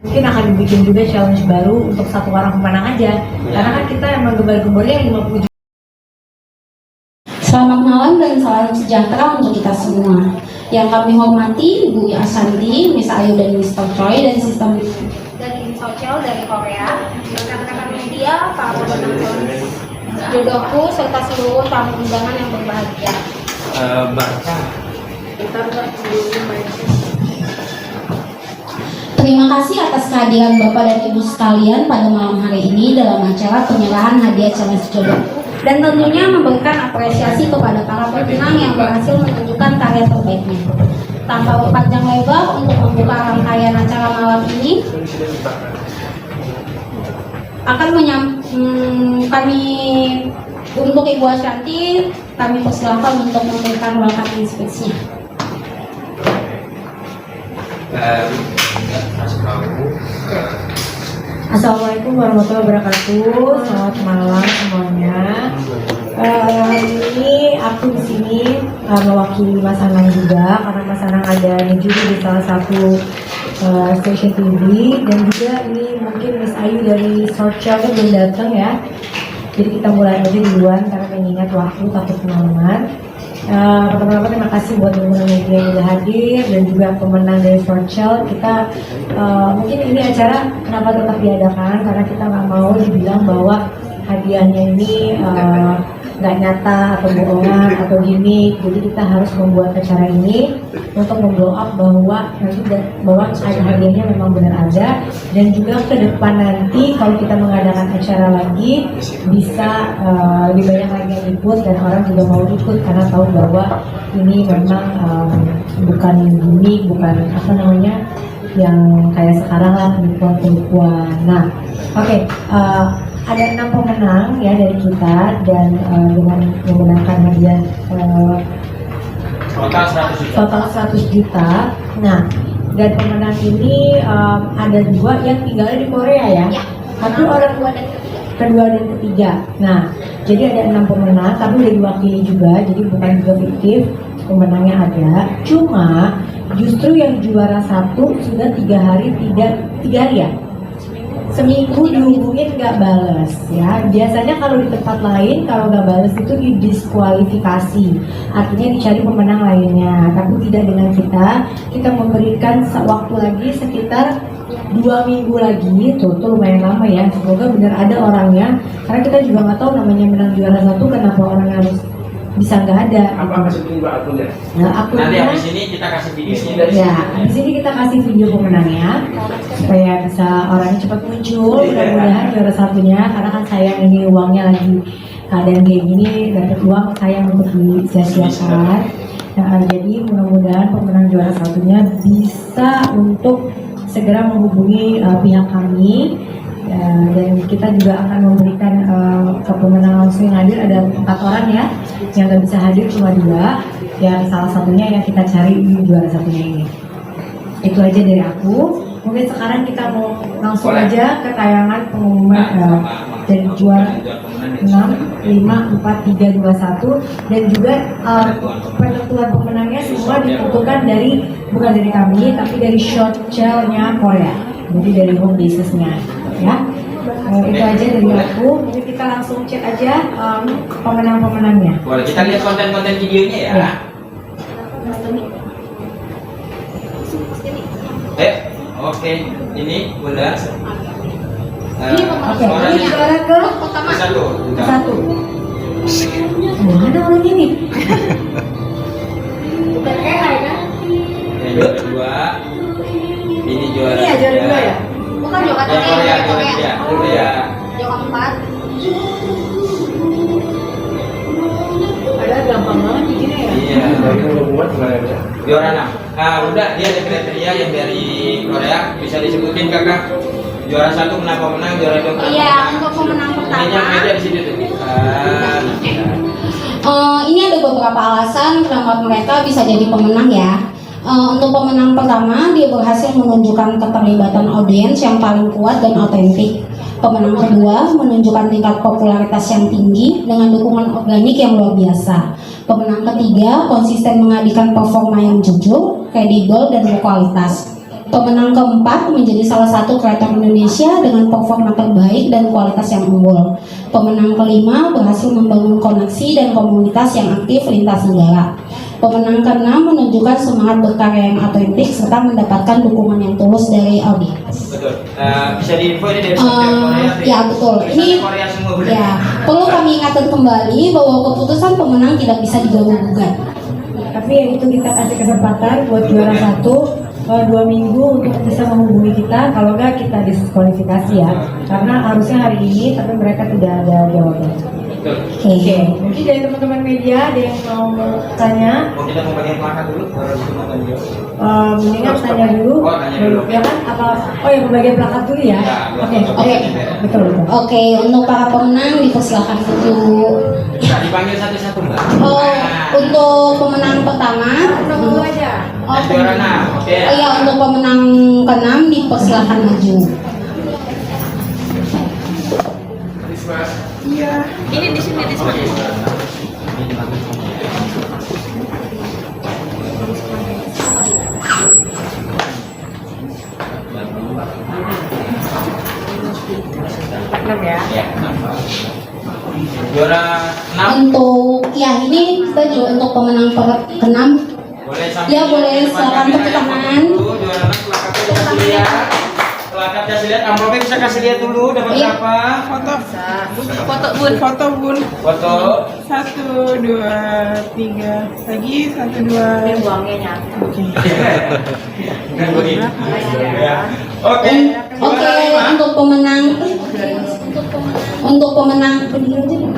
Mungkin akan dibikin juga challenge baru untuk satu orang pemenang aja. Karena kan kita emang gembar-gembornya 50 juta. Selamat malam dan salam sejahtera untuk kita semua. Yang kami hormati Bu Asanti, Miss Ayu dan Mr. Choi dan sistem dari Social dari Korea, rekan-rekan media, para pemenang challenge, jodohku serta seluruh tamu undangan yang berbahagia. Terima kasih atas kehadiran Bapak dan Ibu sekalian pada malam hari ini dalam acara penyerahan hadiah challenge jodohku, dan tentunya memberikan apresiasi kepada para pemenang yang berhasil menunjukkan karya terbaiknya. Tanpa berpanjang lebar, untuk membuka rangkaian acara malam ini akan kami untuk Ibu Ashanti, kami persilakan untuk memberikan welcome speech-nya. Assalamualaikum warahmatullahi wabarakatuh. Selamat malam semuanya. Hari ini aku di sini mewakili Mas Anang juga, karena Mas Anang ada juri di salah satu stasiun TV, dan juga ini mungkin Miss Ayu dari Social belum datang ya. Jadi kita mulai aja duluan karena mengingat waktu takut kemalaman. Pertama-tama terima kasih buat teman-teman media yang sudah hadir dan juga pemenang dari Social. Kita mungkin ini acara kenapa tetap diadakan, karena kita nggak mau dibilang bahwa hadiahnya ini nggak nyata atau bohongan atau gimmick. Jadi kita harus membuat acara ini untuk memblow up bahwa nanti bahwa hadiahnya memang benar ada, dan juga ke depan nanti kalau kita mengadakan acara lagi bisa lebih banyak lagi yang ikut, dan orang juga mau ikut karena tahu bahwa ini memang bukan gimmick, bukan apa namanya yang kayak sekarang lah penipuan-penipuan. Nah, oke. Ada 6 pemenang ya dari kita, dan dengan menggunakan hadiah total 100 juta. Nah, dan pemenang ini ada 2 yang tinggalnya di Korea ya. Tapi orang kedua dan ketiga. Nah, jadi ada 6 pemenang, tapi udah diwakili juga, jadi bukan juga fiktif, pemenangnya ada. Cuma justru yang juara 1 sudah 3 hari ya. Seminggu dihubungin nggak balas ya. Biasanya kalau di tempat lain kalau nggak balas itu didiskualifikasi, artinya dicari pemenang lainnya. Tapi tidak dengan kita memberikan waktu lagi sekitar 2 minggu lagi. Tuh lumayan lama ya. Semoga benar ada orangnya, karena kita juga nggak tahu namanya menang juara 1 kenapa orang harus bisa nggak ada. Apa kasih video akunnya? Nah, akunnya nanti habis ini kita kasih videonya dari ya, di sini kita kasih video pemenangnya supaya bisa orangnya cepat muncul. Mudah-mudahan juara satunya, karena kan sayang ini uangnya lagi keadaan kayak gini, dapat uang sayang untuk disia-siakan. Nah, jadi mudah-mudahan pemenang juara satunya bisa untuk segera menghubungi pihak kami. Dan kita juga akan memberikan ke pemenang langsung yang hadir ada 4 orang ya, yang nggak bisa hadir cuma 2, yang salah satunya yang kita cari di juara satunya ini. Itu aja dari aku. Mungkin sekarang kita mau langsung aja ke tayangan pengumuman dari juara 6, 5, 4, 3, 2, 1, dan juga penentuan pemenangnya semua ditentukan bukan dari kami, tapi dari Social-nya Korea, jadi dari home business-nya ya. Itu aja dari aku. Jadi kita langsung cek aja pemenang-pemenangnya. Boleh kita lihat konten-konten videonya ya. Oke, ini udah. Oke, ini juara ke satu. Mana orang ini? Bukan AI kan? Yang juara 2. Ini juara. Ini ya juara 2 ya? Bukan juara Korea. Juara 4. Padahal gampang banget bikinnya ya? Iya. Juara 6. Nah, udah dia ada kriteria yang dari Korea, bisa disebutin kakak. Juara 1 kenapa menang, juara 2 kenapa Iya, menang. untuk pemenang pertama. Ini yang aja di situ tuh. Ini ada beberapa alasan kenapa mereka bisa jadi pemenang ya. Untuk pemenang pertama, dia berhasil menunjukkan keterlibatan audiens yang paling kuat dan otentik. Pemenang kedua menunjukkan tingkat popularitas yang tinggi dengan dukungan organik yang luar biasa. Pemenang ketiga konsisten menghadirkan performa yang jujur, kredibel, dan berkualitas. pemenang keempat menjadi salah satu kreator Indonesia dengan performa terbaik dan kualitas yang unggul. Pemenang kelima berhasil membangun koneksi dan komunitas yang aktif lintas negara. Pemenang keenam menunjukkan semangat berkarya yang otentik serta mendapatkan dukungan yang tulus dari audiens. Betul. Bisa diinfo ini dari Korea. Ya betul. Ini Korea semua benar. ya perlu kami ingatkan kembali bahwa keputusan pemenang tidak bisa diganggu-gugat. Tapi ya itu kita kasih kesempatan buat juara 1 2 minggu untuk bisa menghubungi kita. Kalau enggak kita diskualifikasi ya, karena harusnya hari ini tapi mereka tidak ada jawaban. Betul. Oke, mungkin dari teman-teman media ada yang mau tanya. Mau kita mau bagian plakat dulu baru teman dia. Mendingan tanya dulu. Oh, tanya dulu. Ya kan? Apa? Oh ya, pembagian plakat dulu ya. Ya, Oke, oke. betul. Oke, untuk para pemenang dipersilakan maju. Bisa dipanggil satu-satu Mbak. Oh, untuk pemenang pertama, Dulu aja. oh, Juara 6. Oke. oh iya, untuk pemenang ke-6 dipersilakan maju. Iya. Ini di sini di sini. Ya. Ya. Juara 6. Untuk ya ini kita juga untuk pemenang ke-6. Boleh sampai Ya, boleh, silakan untuk ke kanan. Juara 6 plakatnya kasih lihat. Plakatnya kasih lihat, amplopnya bisa kasih lihat dulu dapat Iya. berapa? Foto. Foto bun. Foto bun. Foto. 1, 2, 3. Lagi 1, 2. Ini buangnya nyata. Kan begini. Ya. Oke. Oke, Juara 5. untuk pemenang berdiri aja dulu.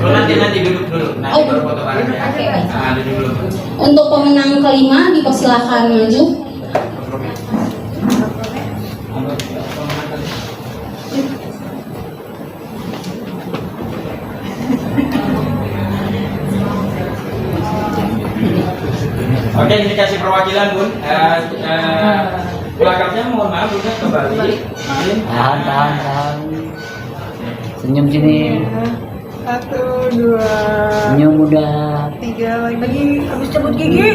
Nanti duduk dulu. Nanti Oh. baru foto bareng ya. Oke. Nah, duduk dulu. Untuk pemenang kelima dipersilakan maju. Oke, ini kasih perwakilan Bun. Plakatnya mohon maaf udah kembali. Tahan. Senyum sini. 1, 2, Senyum udah. 3 lagi. Lagi habis cabut gigi.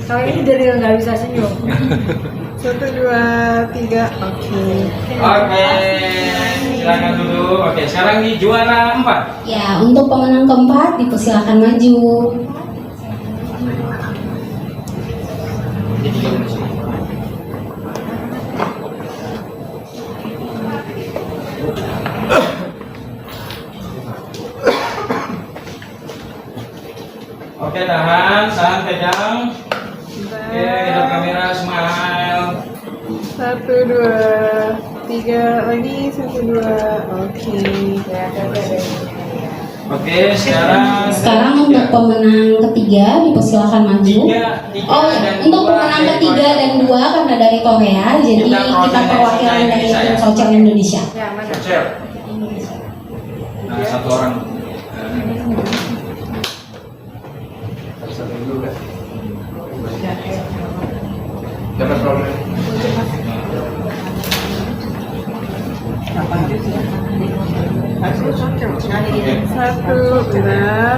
Kalau ini dari yang nggak bisa senyum. 1, 2, 3. Oke. Oke, silakan duduk. Oke, sekarang di juara 4. Ya, untuk pemenang keempat dipersilakan maju. Oke, tahan pegang. Oke, hidup kamera, smile. 1, 2, 3 lagi. 1, 2. Oke. Oke, sekarang Untuk pemenang ketiga dipersilakan maju. tiga Oh, ya. dan Untuk dua pemenang dari ketiga Korea. dan 2 karena dari Korea, jadi Kita kita perwakilan dari Indonesia tim ya? Social Indonesia. Ya, mana? Share. Nah, satu orang. Dapat problem. Satu, benar.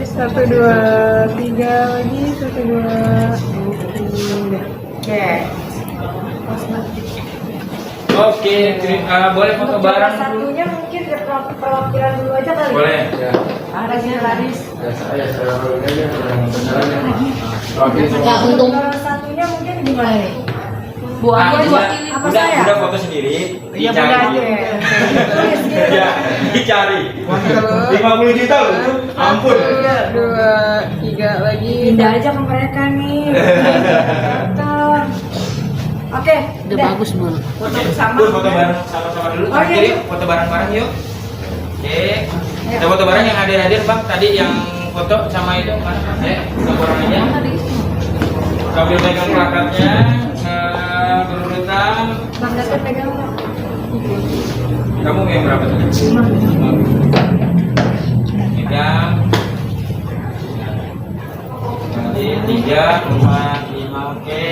1, 2, 3 lagi. 1, 2. Oke. Oke, boleh foto Untuk juara bareng dulu. satunya mungkin perwakilan dulu aja kali. Boleh. Ada Laris. Ya, untuk Juara satunya mungkin gimana nih? Ah, Apa udah, saya? udah foto sendiri. Iya, bunda aja. Tulis gitu. Ya, dicari. 50 juta loh itu. Ampun. 2, 3 lagi. Pindah aja ke mereka nih. Foto. Oke, Udah bagus, Bun. Foto Oke, bersama. Bun, foto bareng sama-sama dulu. Oh, iya, Jadi iya. foto bareng-bareng yuk. Oke. Kita foto bareng yang hadir-hadir, Bang. Tadi yang foto sama itu mana? Kita bareng aja. Sambil pegang plakatnya, berurutan. Bang David pegang. Kamu yang berapa tadi? 5. Pegang. Nanti 3, 4, 5. Oke.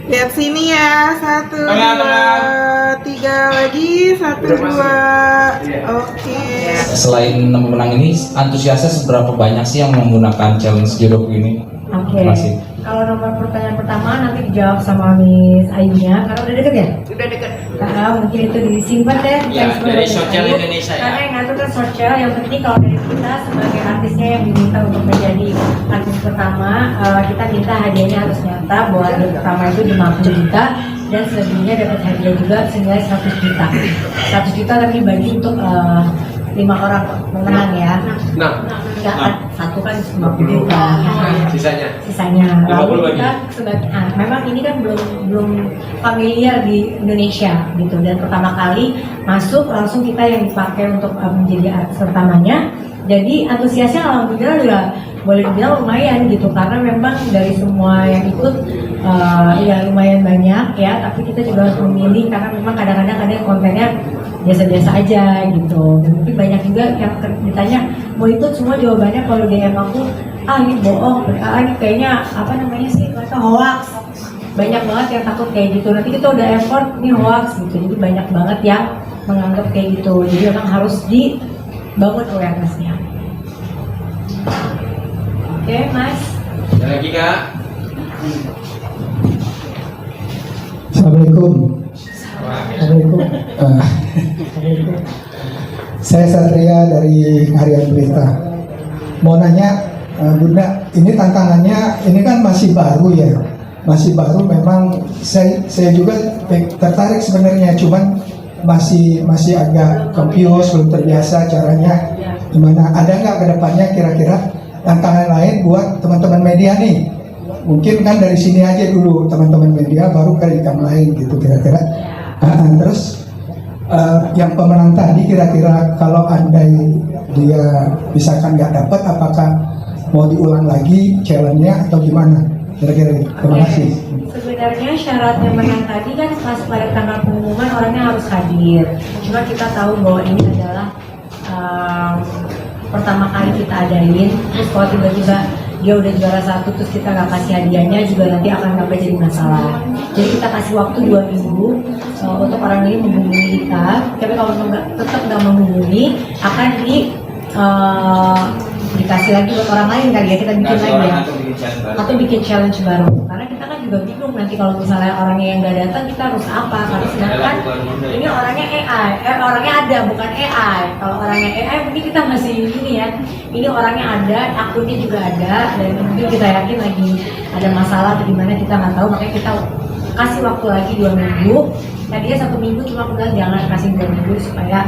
Lihat sini ya. 1, Tengah, 2, 3 lagi. 1, 2. Oke. Selain pemenang ini, antusiasnya seberapa banyak sih yang menggunakan challenge jodohku ini? Oke. Terima kasih. Kalau nomor pertanyaan pertama nanti dijawab sama Miss Ayunya, karena udah deket ya? Udah dekat. Karena mungkin itu disimpan deh. Ya, Thanks dari buat sosial Ayu. Indonesia ya. Karena yang ngatur kan sosial, yang penting kalau dari kita sebagai artisnya yang diminta untuk menjadi artis pertama, kita minta hadiahnya harus nyata bahwa hari pertama itu 50 juta dan selebihnya dapat hadiah juga senilai 100 juta. 100 juta tapi dibagi untuk 5 orang pemenang ya. Nah, Enggak, satu kan 50 juta. sisanya. Lalu 50 lagi. kita sebagai memang ini kan belum familiar di Indonesia gitu, dan pertama kali masuk langsung kita yang dipakai untuk menjadi artis pertamanya. Jadi antusiasnya alhamdulillah udah boleh dibilang lumayan gitu, karena memang dari semua yang ikut ya lumayan banyak ya, tapi kita juga harus memilih karena memang kadang-kadang ada yang kontennya biasa-biasa aja gitu. Dan mungkin banyak juga yang ditanya mau ikut, semua jawabannya kalau DM aku ini bohong, ini kayaknya apa namanya sih, mereka hoax. Banyak banget yang takut kayak gitu, nanti kita udah effort ini hoax gitu, jadi banyak banget yang menganggap kayak gitu. Jadi memang harus dibangun awareness-nya. Oke, Mas. Ada lagi Kak? Assalamualaikum. Assalamualaikum. Saya Satria dari Harian Berita. Mau nanya, Bunda, ini tantangannya, ini kan masih baru ya, masih baru. Memang saya juga tertarik sebenarnya, cuman masih agak confused, belum terbiasa caranya gimana. Ada nggak kedepannya kira-kira tantangan lain buat teman-teman media nih? Mungkin kan dari sini aja dulu teman-teman media, baru ke yang lain gitu kira-kira. Terus yang pemenang tadi kira-kira kalau andai dia misalkan nggak dapat, apakah mau diulang lagi challenge-nya atau gimana? Kira-kira gitu. Terima kasih. Sebenarnya syaratnya menang tadi kan pas pada tanggal pengumuman orangnya harus hadir. Cuma kita tahu bahwa ini adalah pertama kali kita adain. Terus kalau tiba-tiba dia udah juara 1 terus kita nggak kasih hadiahnya juga nanti akan nggak jadi masalah. Jadi kita kasih waktu 2 minggu untuk orang ini menghubungi kita. Tapi kalau tetap nggak menghubungi, akan dikasih lagi buat orang lain kali ya, kita bikin Kasih lagi orang ya, atau bikin challenge baru. atau bikin challenge baru. Karena kita kan juga bingung nanti kalau misalnya orangnya yang nggak datang kita harus apa, karena sedangkan ini orangnya AI, orangnya ada bukan AI. Kalau orangnya AI mungkin kita masih ini ya, ini orangnya ada, akunnya juga ada, dan mungkin kita yakin lagi ada masalah atau gimana kita nggak tahu, makanya kita kasih waktu lagi 2 minggu. Tadinya 1 minggu, cuma aku bilang jangan kasih 2 minggu supaya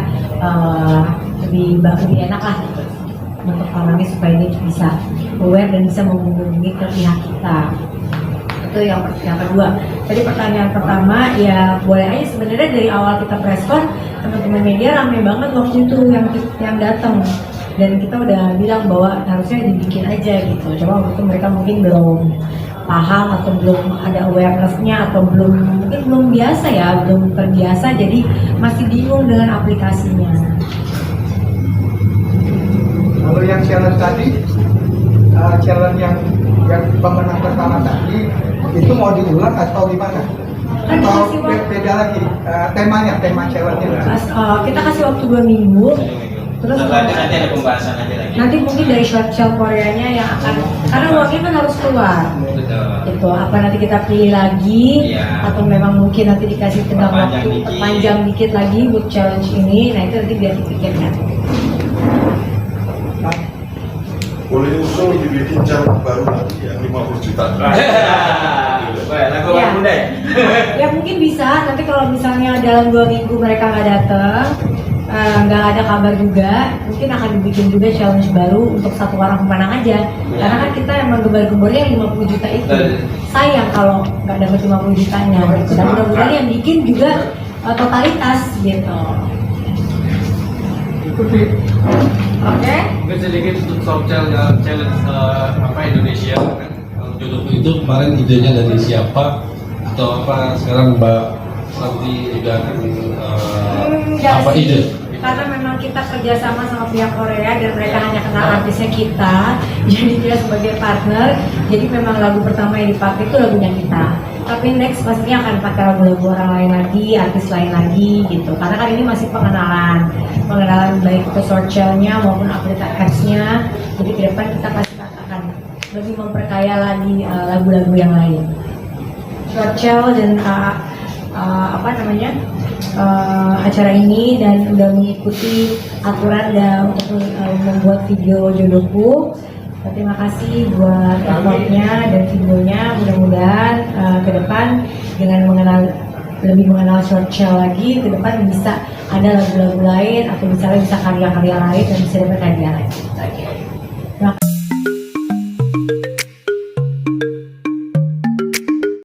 lebih enak lah gitu untuk orangnya, supaya dia bisa aware dan bisa menghubungi ke pihak kita. Itu yang kedua. Tadi pertanyaan pertama ya boleh aja sebenarnya dari awal kita preskon teman-teman media rame banget waktu itu yang datang, dan kita udah bilang bahwa harusnya dibikin aja gitu. Coba waktu itu mereka mungkin belum paham atau belum ada awareness-nya atau mungkin belum biasa ya, belum terbiasa, jadi masih bingung dengan aplikasinya. Kalau yang challenge tadi, challenge yang pemenang pertama tadi, itu mau diulang atau gimana? Kan Atau dikasih waktu. beda lagi tema challenge-nya? Kita kasih waktu 2 minggu. Terus Setelah itu nanti ada pembahasan aja lagi. nanti mungkin dari short Koreanya yang akan, karena uangnya kan harus keluar. Betul. Itu apa nanti kita pilih lagi, Iya. atau memang mungkin nanti dikasih tenggang Perpanjang waktu dikit. panjang dikit lagi buat challenge ini. Nah itu nanti biar dipikirkan. Boleh usul dibikin challenge baru lagi yang 50 juta. Wah, lagu Iya. muda ya? Ya mungkin bisa, nanti kalau misalnya dalam 2 minggu mereka nggak datang, nggak ada kabar juga, mungkin akan dibikin juga challenge baru untuk 1 orang pemenang aja. Karena kan kita emang gembar-gembornya yang 50 juta itu. Betul. Sayang kalau nggak dapat 50 jutanya. Dan mudah-mudahan yang bikin juga totalitas gitu. Oke? Mungkin sedikit untuk soft challenge Indonesia kan. Kalau jodohku itu kemarin idenya dari siapa atau apa, sekarang Mbak Santi juga akan Nggak apa sih. ide? Karena memang kita kerjasama sama pihak Korea dan mereka hanya kenal artisnya kita, jadi dia sebagai partner. Jadi memang lagu pertama yang dipakai itu lagunya kita. Tapi next pastinya akan pakai lagu-lagu orang lain lagi, artis lain lagi gitu. Karena kan ini masih pengenalan baik ke social-nya maupun aplikasi apps-nya. Jadi ke depan kita pasti akan lebih memperkaya lagi lagu-lagu yang lain. Short Shell dan acara ini dan udah mengikuti aturan dan untuk membuat video jodohku. Terima kasih buat effortnya dan videonya. Mudah-mudahan ke depan dengan lebih mengenal Short Shell lagi, ke depan bisa ada lagu-lagu lain atau misalnya bisa karya-karya lain dan bisa dapat hadiah lain.